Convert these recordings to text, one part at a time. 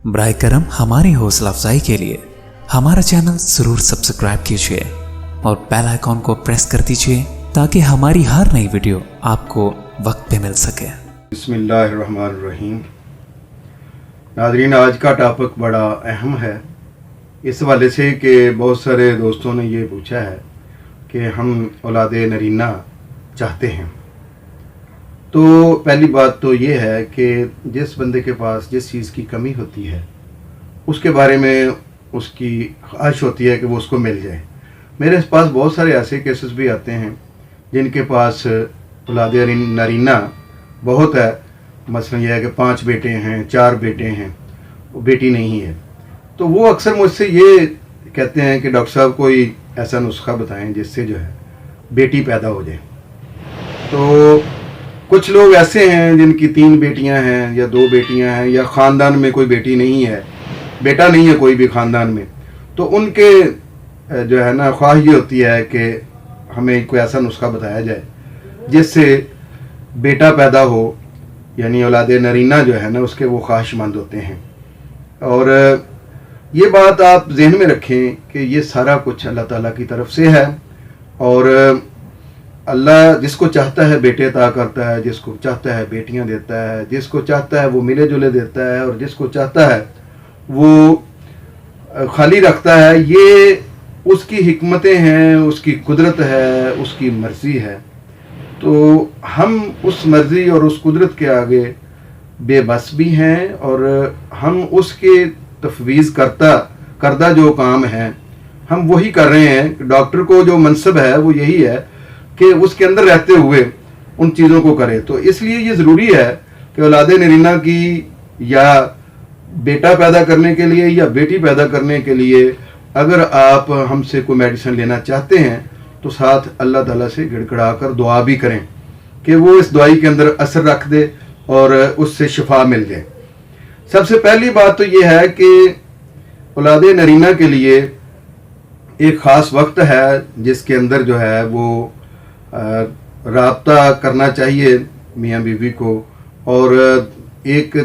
براہ کرم ہماری حوصلہ افزائی کے لیے ہمارا چینل ضرور سبسکرائب کیجیے اور بیل آئیکن کو پریس کر دیجیے تاکہ ہماری ہر نئی ویڈیو آپ کو وقت پہ مل سکے۔ بسم اللہ الرحمن الرحیم۔ ناظرین، آج کا ٹاپک بڑا اہم ہے اس حوالے سے کہ بہت سارے دوستوں نے یہ پوچھا ہے کہ ہم اولاد نرینہ چاہتے ہیں۔ تو پہلی بات تو یہ ہے کہ جس بندے کے پاس جس چیز کی کمی ہوتی ہے اس کے بارے میں اس کی خواہش ہوتی ہے کہ وہ اس کو مل جائے۔ میرے پاس بہت سارے ایسے کیسز بھی آتے ہیں جن کے پاس اولاد نرینہ بہت ہے، مثلا یہ ہے کہ 5 بیٹے ہیں، 4 بیٹے ہیں، بیٹی نہیں ہے۔ تو وہ اکثر مجھ سے یہ کہتے ہیں کہ ڈاکٹر صاحب کوئی ایسا نسخہ بتائیں جس سے جو ہے بیٹی پیدا ہو جائے۔ تو کچھ لوگ ایسے ہیں جن کی 3 بیٹیاں ہیں یا 2 بیٹیاں ہیں یا خاندان میں کوئی بیٹی نہیں ہے، بیٹا نہیں ہے کوئی بھی خاندان میں، تو ان کے جو ہے نا خواہش یہ ہوتی ہے کہ ہمیں کوئی ایسا نسخہ بتایا جائے جس سے بیٹا پیدا ہو، یعنی اولاد نرینہ جو ہے نا اس کے وہ خواہش مند ہوتے ہیں۔ اور یہ بات آپ ذہن میں رکھیں کہ یہ سارا کچھ اللہ تعالیٰ کی طرف سے ہے، اور اللہ جس کو چاہتا ہے بیٹے عطا کرتا ہے، جس کو چاہتا ہے بیٹیاں دیتا ہے، جس کو چاہتا ہے وہ ملے جلے دیتا ہے، اور جس کو چاہتا ہے وہ خالی رکھتا ہے۔ یہ اس کی حکمتیں ہیں، اس کی قدرت ہے، اس کی مرضی ہے۔ تو ہم اس مرضی اور اس قدرت کے آگے بے بس بھی ہیں، اور ہم اس کے تفویض کردہ جو کام ہیں ہم وہی کر رہے ہیں۔ ڈاکٹر کو جو منصب ہے وہ یہی ہے کہ اس کے اندر رہتے ہوئے ان چیزوں کو کرے۔ تو اس لیے یہ ضروری ہے کہ اولاد نرینہ کی یا بیٹا پیدا کرنے کے لیے یا بیٹی پیدا کرنے کے لیے اگر آپ ہم سے کوئی میڈیسن لینا چاہتے ہیں تو ساتھ اللہ تعالیٰ سے گڑ گڑا کر دعا بھی کریں کہ وہ اس دعائی کے اندر اثر رکھ دے اور اس سے شفا مل جائے۔ سب سے پہلی بات تو یہ ہے کہ اولاد نرینہ کے لیے ایک خاص وقت ہے جس کے اندر جو ہے وہ رابطہ کرنا چاہیے میاں بیوی کو، اور ایک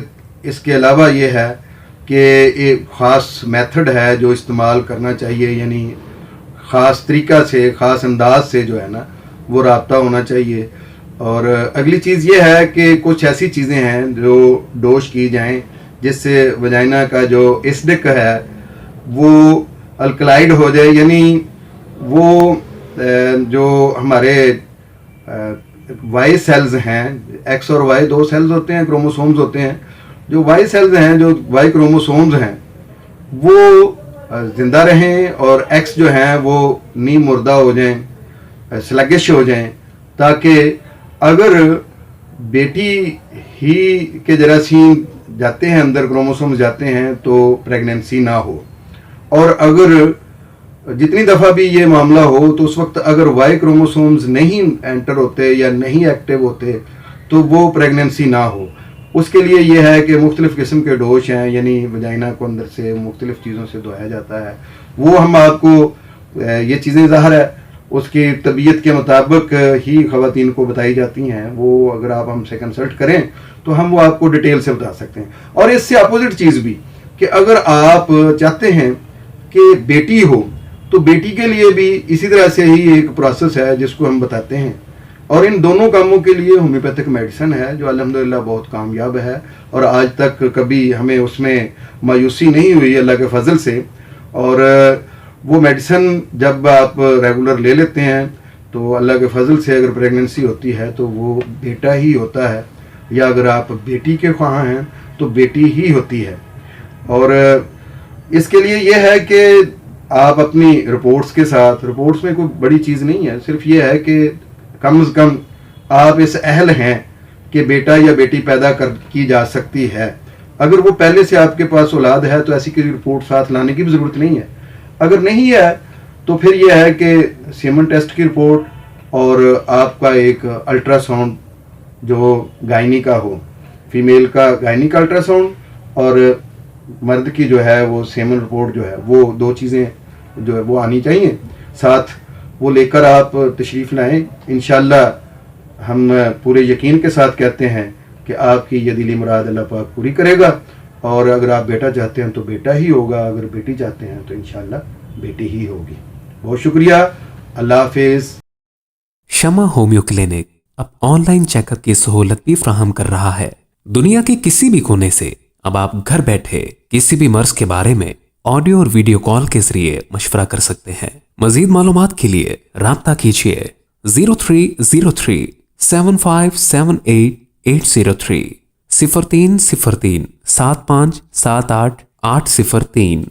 اس کے علاوہ یہ ہے کہ ایک خاص میتھڈ ہے جو استعمال کرنا چاہیے، یعنی خاص طریقہ سے، خاص انداز سے جو ہے نا وہ رابطہ ہونا چاہیے۔ اور اگلی چیز یہ ہے کہ کچھ ایسی چیزیں ہیں جو ڈوش کی جائیں جس سے وجائنا کا جو ایسڈک ہے وہ الکلائڈ ہو جائے، یعنی وہ جو ہمارے وائی سیلز ہیں، ایکس اور وائی 2 سیلز ہوتے ہیں، کروموسومز ہوتے ہیں، جو وائی سیلز ہیں، جو وائی کروموسومز ہیں وہ زندہ رہیں، اور ایکس جو ہیں وہ نیم مردہ ہو جائیں، سلگش ہو جائیں، تاکہ اگر بیٹی ہی کے جراثیم جاتے ہیں اندر، کروموسومز جاتے ہیں تو پریگننسی نہ ہو۔ اور اگر جتنی دفعہ بھی یہ معاملہ ہو تو اس وقت اگر وائی کروموسومز نہیں انٹر ہوتے یا نہیں ایکٹیو ہوتے تو وہ پریگننسی نہ ہو۔ اس کے لیے یہ ہے کہ مختلف قسم کے ڈوش ہیں، یعنی وجائنا کو اندر سے مختلف چیزوں سے دھویا جاتا ہے۔ وہ ہم آپ کو یہ چیزیں ظاہر ہے اس کی طبیعت کے مطابق ہی خواتین کو بتائی جاتی ہیں، وہ اگر آپ ہم سے کنسلٹ کریں تو ہم وہ آپ کو ڈیٹیل سے بتا سکتے ہیں۔ اور اس سے اپوزٹ چیز بھی کہ اگر آپ چاہتے ہیں کہ بیٹی ہو تو بیٹی کے لیے بھی اسی طرح سے ہی ایک پروسیس ہے جس کو ہم بتاتے ہیں، اور ان دونوں کاموں کے لیے ہومیوپیتھک میڈیسن ہے جو الحمدللہ بہت کامیاب ہے، اور آج تک کبھی ہمیں اس میں مایوسی نہیں ہوئی اللہ کے فضل سے۔ اور وہ میڈیسن جب آپ ریگولر لے لیتے ہیں تو اللہ کے فضل سے اگر پریگننسی ہوتی ہے تو وہ بیٹا ہی ہوتا ہے، یا اگر آپ بیٹی کے خواہاں ہیں تو بیٹی ہی ہوتی ہے۔ اور اس کے لیے یہ ہے کہ آپ اپنی رپورٹس کے ساتھ، رپورٹس میں کوئی بڑی چیز نہیں ہے، صرف یہ ہے کہ کم از کم آپ اس اہل ہیں کہ بیٹا یا بیٹی پیدا کی جا سکتی ہے۔ اگر وہ پہلے سے آپ کے پاس اولاد ہے تو ایسی کوئی رپورٹ ساتھ لانے کی بھی ضرورت نہیں ہے۔ اگر نہیں ہے تو پھر یہ ہے کہ سیمن ٹیسٹ کی رپورٹ اور آپ کا ایک الٹرا ساؤنڈ جو گائنی کا ہو، فیمیل کا گائنی کا الٹرا ساؤنڈ اور مرد کی جو ہے وہ سیمن رپورٹ جو ہے، وہ 2 چیزیں جو ہے وہ آنی چاہیے ساتھ، وہ لے کر آپ تشریف لائیں۔ انشاءاللہ ہم پورے یقین کے ساتھ کہتے ہیں کہ آپ کی یہ دلی مراد اللہ پاک پوری کرے گا، اور اگر آپ بیٹا چاہتے ہیں تو بیٹا ہی ہوگا, اگر بیٹی چاہتے ہیں تو انشاءاللہ بیٹی ہی ہوگی. بہت شکریہ, اللہ حافظ. شمع ہومیو کلینک اب آن لائن چیک اپ کی سہولت بھی فراہم کر رہا ہے. دنیا کے کسی بھی کونے سے اب آپ گھر بیٹھے کسی بھی مرض کے بارے میں آڈیو اور ویڈیو کال کے ذریعے مشورہ کر سکتے ہیں. مزید معلومات کے لیے رابطہ کیجیے 0303 7578 803 0303 7578 803.